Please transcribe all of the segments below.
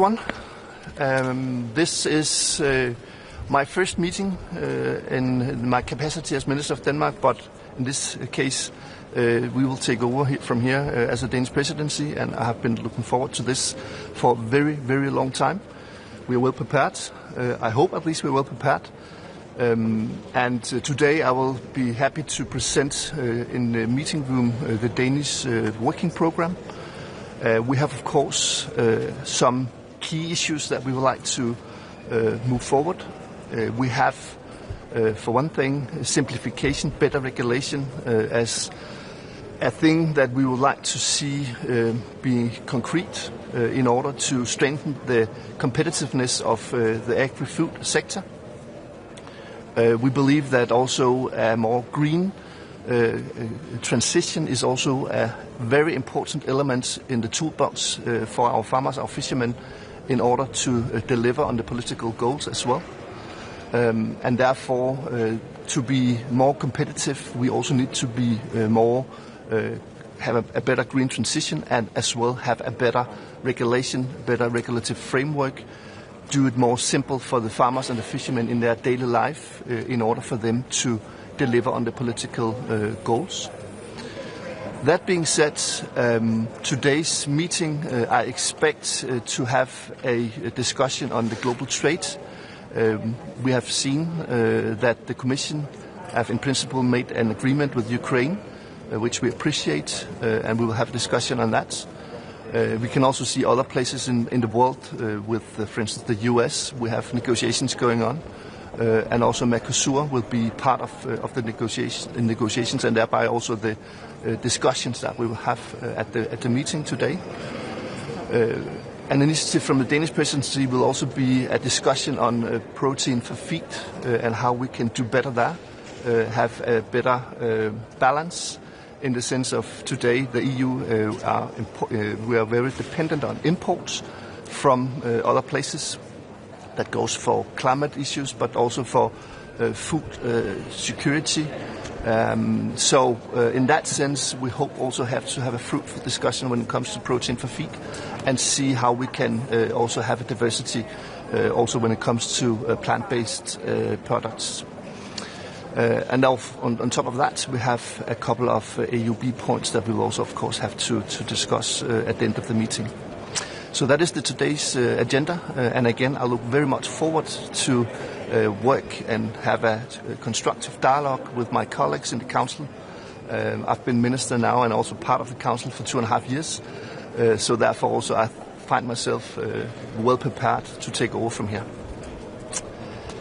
everyone. This is my first meeting in my capacity as Minister of Denmark, but in this case we will take over from here as a Danish presidency, and I have been looking forward to this for a very, very long time. We are well prepared. I hope at least we're well prepared. And today I will be happy to present in the meeting room the Danish working program. We have, of course, some key issues that we would like to move forward. We have, for one thing, simplification, better regulation as a thing that we would like to see be concrete in order to strengthen the competitiveness of the agri-food sector. We believe that also a more green transition is also a very important element in the toolbox for our farmers, our fishermen, in order to deliver on the political goals as well. And therefore, to be more competitive, we also need to be have a better green transition, and as well have a better regulation, better regulative framework, do it more simple for the farmers and the fishermen in their daily life in order for them to deliver on the political goals. That being said, today's meeting I expect to have a discussion on the global trade. We have seen that the Commission have in principle made an agreement with Ukraine, which we appreciate, and we will have a discussion on that. We can also see other places in the world with, for instance, the US. We have negotiations going on, and also Mercosur will be part of the negotiations, and thereby also the discussions that we will have at the meeting today. An initiative from the Danish presidency will also be a discussion on protein for feed and how we can do better there, have a better balance. In the sense of today, the EU we are very dependent on imports from other places. That goes for climate issues, but also for food security. So in that sense, we hope also to have a fruitful discussion when it comes to protein for feed, and see how we can also have a diversity also when it comes to plant-based products. And now on top of that, we have a couple of AUB points that we will also, of course, have to discuss at the end of the meeting. So that is today's agenda. And again, I look very much forward to work and have a constructive dialogue with my colleagues in the Council. I've been Minister now and also part of the Council for 2.5 years. So therefore also I find myself well prepared to take over from here.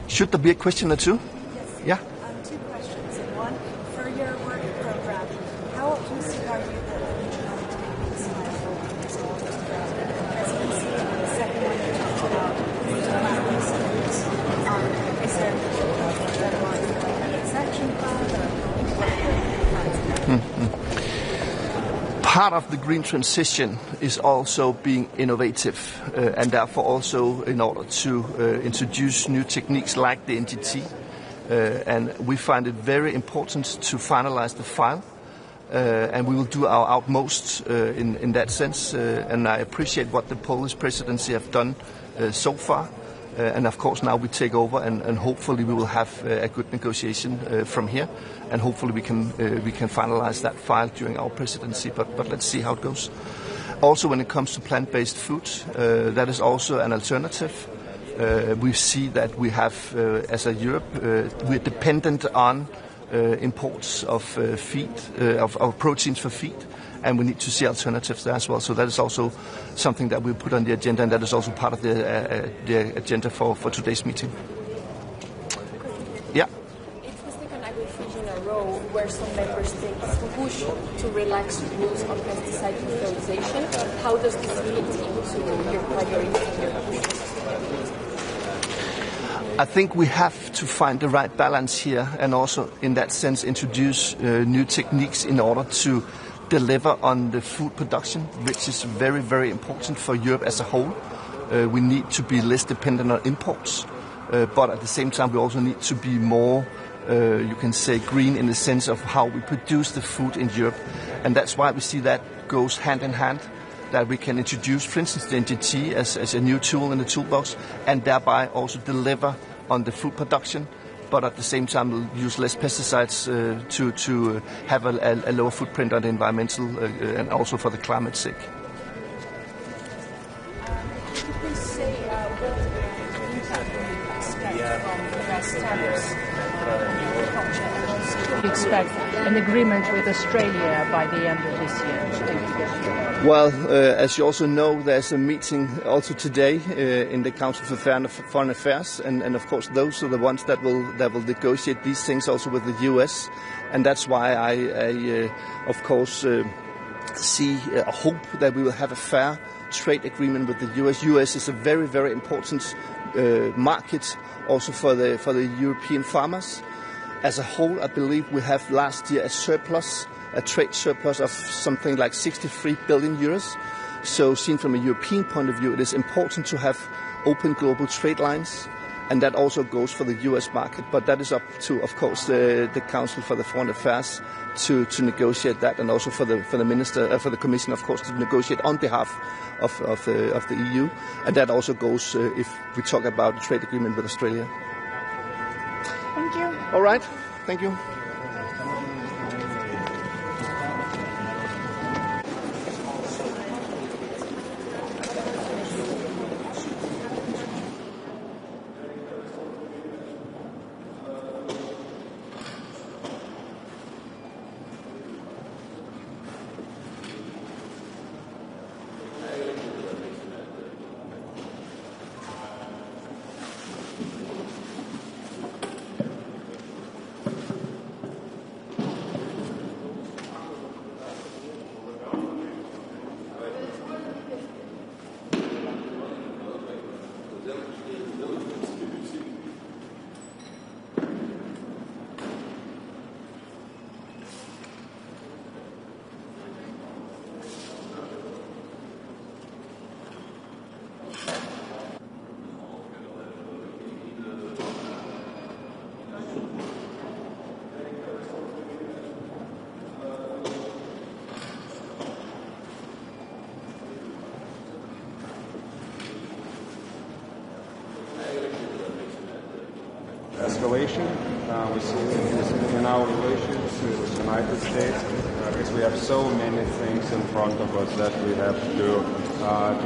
Should there be a question or two? Yes. Yeah. Two questions. One, for your work program, how optimistic are you that the presidency? And the second one, you talked about is there a action plan? Part of the green transition is also being innovative, and therefore also in order to introduce new techniques like the NGT. And we find it very important to finalize the file, and we will do our utmost in that sense. And I appreciate what the Polish presidency have done so far. And of course now we take over, and hopefully we will have a good negotiation from here, and hopefully we can finalize that file during our presidency. But let's see how it goes. Also, when it comes to plant-based food, that is also an alternative. We see that we have, as a Europe, we're dependent on imports of feed, of proteins for feed, and we need to see alternatives there as well. So that is also something that we put on the agenda, and that is also part of the agenda for today's meeting. Yeah. It's the second agri-freeze in a row where some member states push to relax rules on pesticide utilization. How does this relate to your priorities and your pushes? I think we have to find the right balance here, and also in that sense introduce new techniques in order to deliver on the food production, which is very, very important for Europe as a whole. We need to be less dependent on imports, but at the same time we also need to be more, you can say, green in the sense of how we produce the food in Europe. And that's why we see that goes hand in hand. that we can introduce, for instance, the NGT as a new tool in the toolbox, and thereby also deliver on the food production, but at the same time we'll use less pesticides to have a lower footprint on the environmental and also for the climate's sake. Could you please say what impact you expect from the US tariffs on agriculture, and also We expect an agreement with Australia by the end of this year. Well, as you also know, there's a meeting also today in the Council for Foreign Affairs, and of course those are the ones that will negotiate these things also with the US, and that's why I of course see a hope that we will have a fair trade agreement with the US. US is a very, very important market also for the European farmers. As a whole, I believe we have last year a trade surplus of something like 63 billion euros. So seen from a European point of view, it is important to have open global trade lines, and that also goes for the US market. But that is up to, of course, the Council for the Foreign Affairs to negotiate that, and also for the Commission, of course, to negotiate on behalf of the EU. And that also goes if we talk about a trade agreement with Australia. Thank you. All right. Thank you. Escalation we see in our relations with the United States because we have so many things in front of us that we have to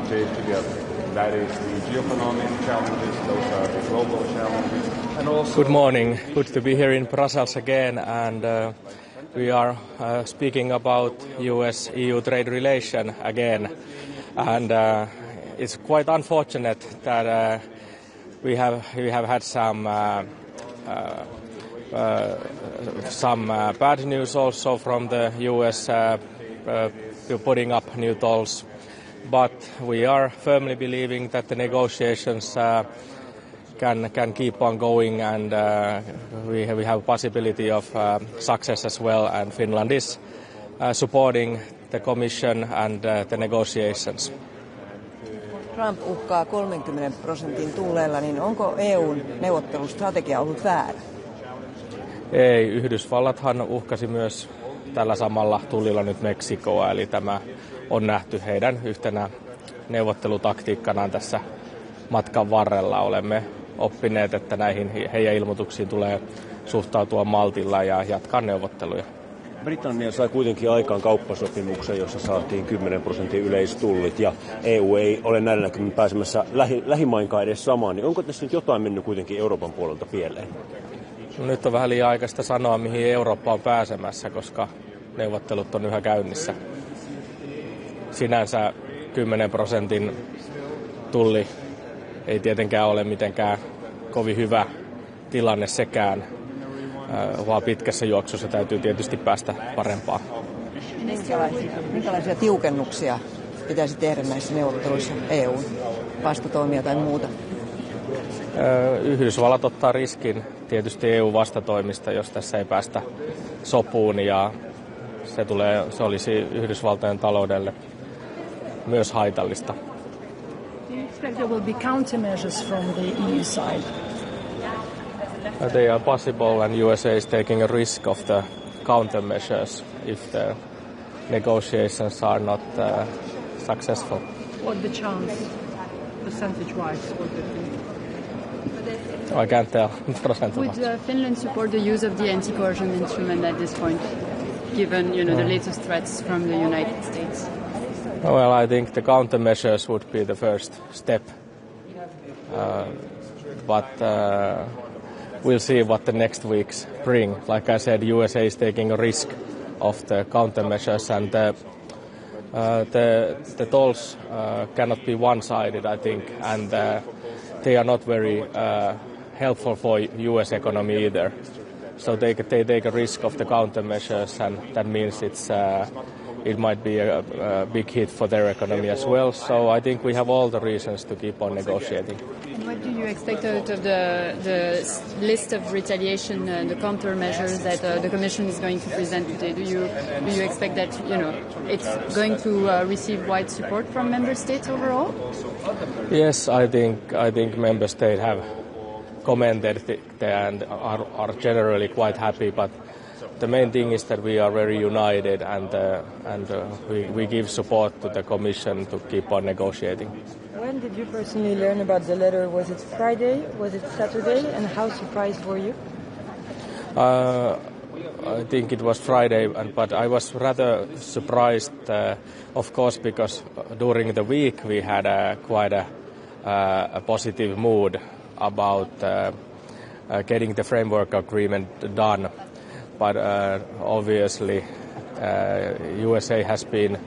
take together. That is the geoeconomic challenges, those are the global challenges, and also... Good morning. Good to be here in Brussels again, and we are speaking about US-EU trade relation again, and it's quite unfortunate that we have had some bad news also from the US putting up new tolls, but we are firmly believing that the negotiations can keep on going, and we have a possibility of success as well, and Finland is supporting the Commission and the negotiations. Trump uhkaa 30% tulleilla, niin onko EUn neuvottelustrategia ollut väärä? Ei, Yhdysvallathan uhkasi myös tällä samalla tullilla nyt Meksikoa, eli tämä on nähty heidän yhtenä neuvottelutaktiikkanaan tässä matkan varrella. Olemme oppineet, että näihin heidän ilmoituksiin tulee suhtautua maltilla ja jatkaa neuvotteluja. Britannia sai kuitenkin aikaan kauppasopimuksen, jossa saatiin 10% yleistullit, ja EU ei ole näillä näkymin pääsemässä lähimainkaan edes samaan. Niin onko tässä nyt jotain mennyt kuitenkin Euroopan puolelta pieleen? No, nyt on vähän liian aikaista sanoa, mihin Eurooppa on pääsemässä, koska neuvottelut on yhä käynnissä. Sinänsä 10% tulli ei tietenkään ole mitenkään kovin hyvä tilanne sekään, vaan pitkässä juoksussa täytyy tietysti päästä parempaan. Minkälaisia tiukennuksia pitäisi tehdä näissä neuvotteluissa EU:n vastatoimia tai muuta? Yhdysvallat ottaa riskin tietysti EU-vastatoimista, jos tässä ei päästä sopuun, ja se olisi Yhdysvaltojen taloudelle myös haitallista. Do you expect there will be countermeasures from the EU side? They are possible, and USA is taking a risk of the countermeasures if the negotiations are not successful. What the chance, percentage-wise, what would be? I can't tell percentage-wise. Would Finland support the use of the anti-coercion instrument at this point, given the latest threats from the United States? Well, I think the countermeasures would be the first step, but we'll see what the next weeks bring. Like I said, USA is taking a risk of the countermeasures, and the tolls cannot be one-sided, I think, and they are not very helpful for U.S. economy either. So they take a risk of the countermeasures, and that means it might be a big hit for their economy as well. So I think we have all the reasons to keep on negotiating. And what do you expect out of the list of retaliation, the countermeasures that the Commission is going to present today? Do you expect that it's going to receive wide support from member states overall? Yes, I think member states have commented and are generally quite happy, but the main thing is that we are very united, and we give support to the Commission to keep on negotiating. When did you personally learn about the letter? Was it Friday? Was it Saturday? And how surprised were you? I think it was Friday, but I was rather surprised, of course, because during the week we had quite a positive mood about getting the framework agreement done. But obviously, USA has been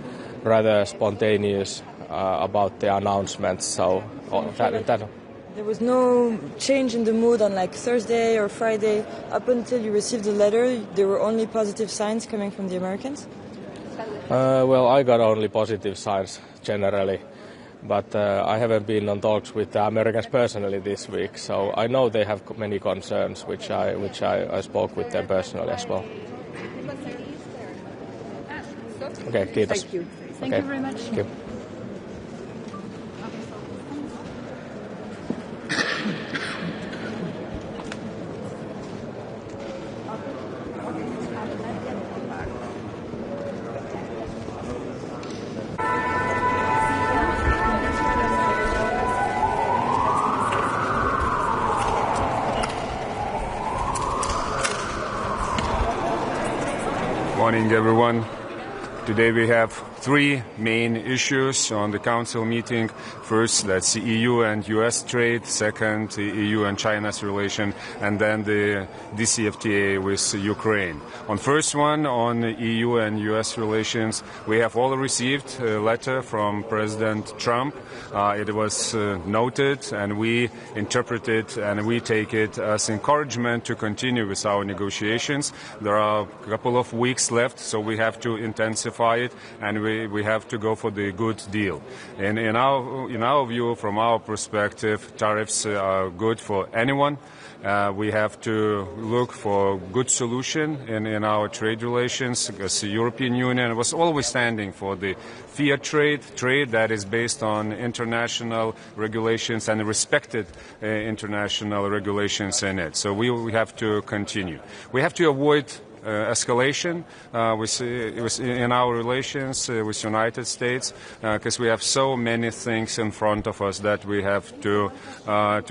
rather spontaneous about the announcements. So there was no change in the mood on like Thursday or Friday up until you received the letter. There were only positive signs coming from the Americans. Well, I got only positive signs generally, but I haven't been on talks with the Americans personally this week. So I know they have many concerns, which I spoke with them personally as well. Okay, kiitos. Thank you. Thank you very much. Thank you. Morning, everyone. Today we have three main issues on the Council meeting. First, that's the EU and US trade. Second, the EU and China's relation. And then the DCFTA with Ukraine. On first one, on EU and US relations, we have all received a letter from President Trump. It was noted, and we interpret it and we take it as encouragement to continue with our negotiations. There are a couple of weeks left, so we have to intensify it, and we have to go for the good deal. And in our view, from our perspective, tariffs are good for anyone. We have to look for good solution in our trade relations, because the European Union was always standing for the fair trade that is based on international regulations and respected international regulations in it. So we have to continue. We have to avoid escalation in our relations with United States, because we have so many things in front of us that we have to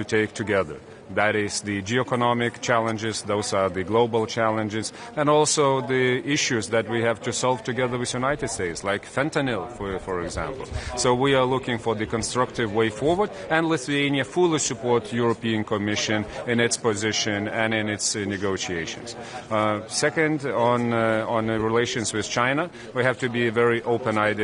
take together. That is the geoeconomic challenges, those are the global challenges, and also the issues that we have to solve together with the United States, like fentanyl, for example. So we are looking for the constructive way forward, and Lithuania fully supports European Commission in its position and in its negotiations. Second, on relations with China, we have to be very open-eyed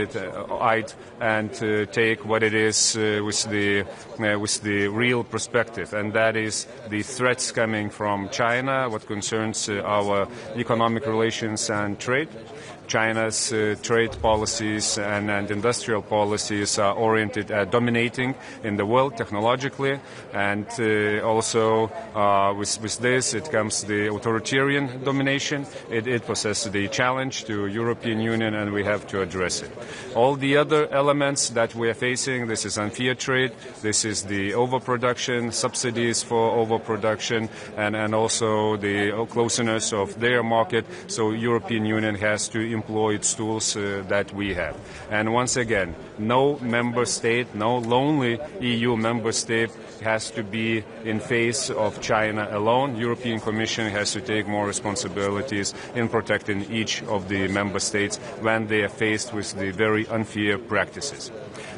and take what it is with the real perspective, and that is the threats coming from China, what concerns our economic relations and trade. China's trade policies and industrial policies are oriented at dominating in the world technologically, and also with this it comes the authoritarian domination. It poses the challenge to European Union, and we have to address it. All the other elements that we are facing, this is unfair trade, this is the overproduction, subsidies for overproduction, and also the closeness of their market. So European Union has to employ its tools that we have. And once again, no member state, no lonely EU member state has to be in face of China alone. European Commission has to take more responsibilities in protecting each of the member states when they are faced with the very unfair practices.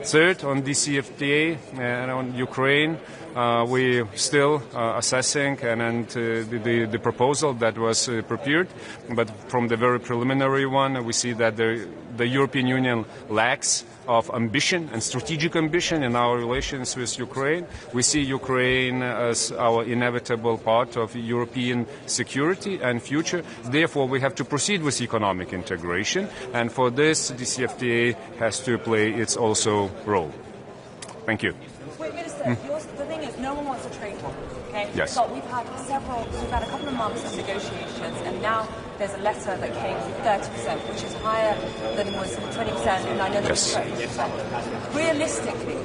Third, on DCFTA and on Ukraine, we're still assessing and the proposal that was prepared, but from the very preliminary one, we see that the European Union lacks of ambition and strategic ambition in our relations with Ukraine. We see Ukraine as our inevitable part of European security and future. Therefore, we have to proceed with economic integration, and for this, DCFTA has to play its also role. Thank you. Wait, Minister, the thing is, no one wants a trade war, okay? Yes. But we've had a couple of months of negotiations, and now there's a letter that came with 30%, which is higher than was 20%, and I know that was 30%. Realistically,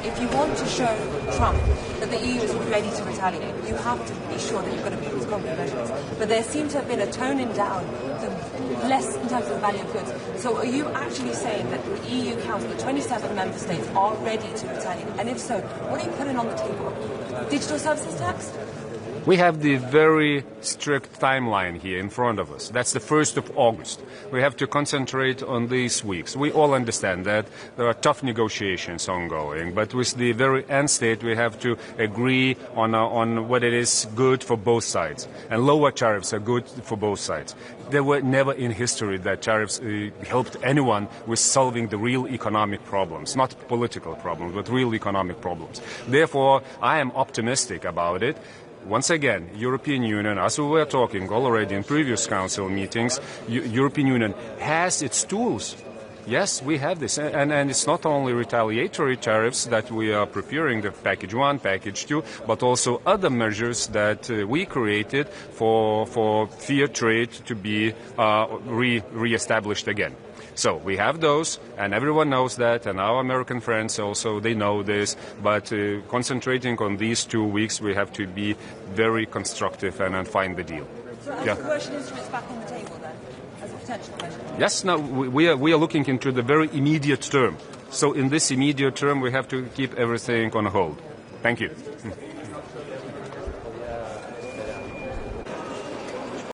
if you want to show Trump that the EU is ready to retaliate, you have to be sure that you're going to be with concrete measures. But there seems to have been a toning down, less in terms of the value of goods. So are you actually saying that the EU Council, the 27 member states, are ready to retaliate? And if so, what are you putting on the table? Digital services tax? We have the very strict timeline here in front of us. That's the 1st of August. We have to concentrate on these weeks. We all understand that there are tough negotiations ongoing, but with the very end state, we have to agree on what it is good for both sides. And lower tariffs are good for both sides. There were never in history that tariffs helped anyone with solving the real economic problems, not political problems, but real economic problems. Therefore, I am optimistic about it. Once again, European Union, as we were talking already in previous Council meetings, European Union has its tools. Yes, we have this. And it's not only retaliatory tariffs that we are preparing, the package 1, package 2, but also other measures that we created for fair trade to be re-established again. So we have those, and everyone knows that, and our American friends also, they know this, but concentrating on these 2 weeks, we have to be very constructive and find the deal. So are conversion instruments back on the table then, as a potential measure? Yes, no, we are looking into the very immediate term. So in this immediate term, we have to keep everything on hold. Thank you.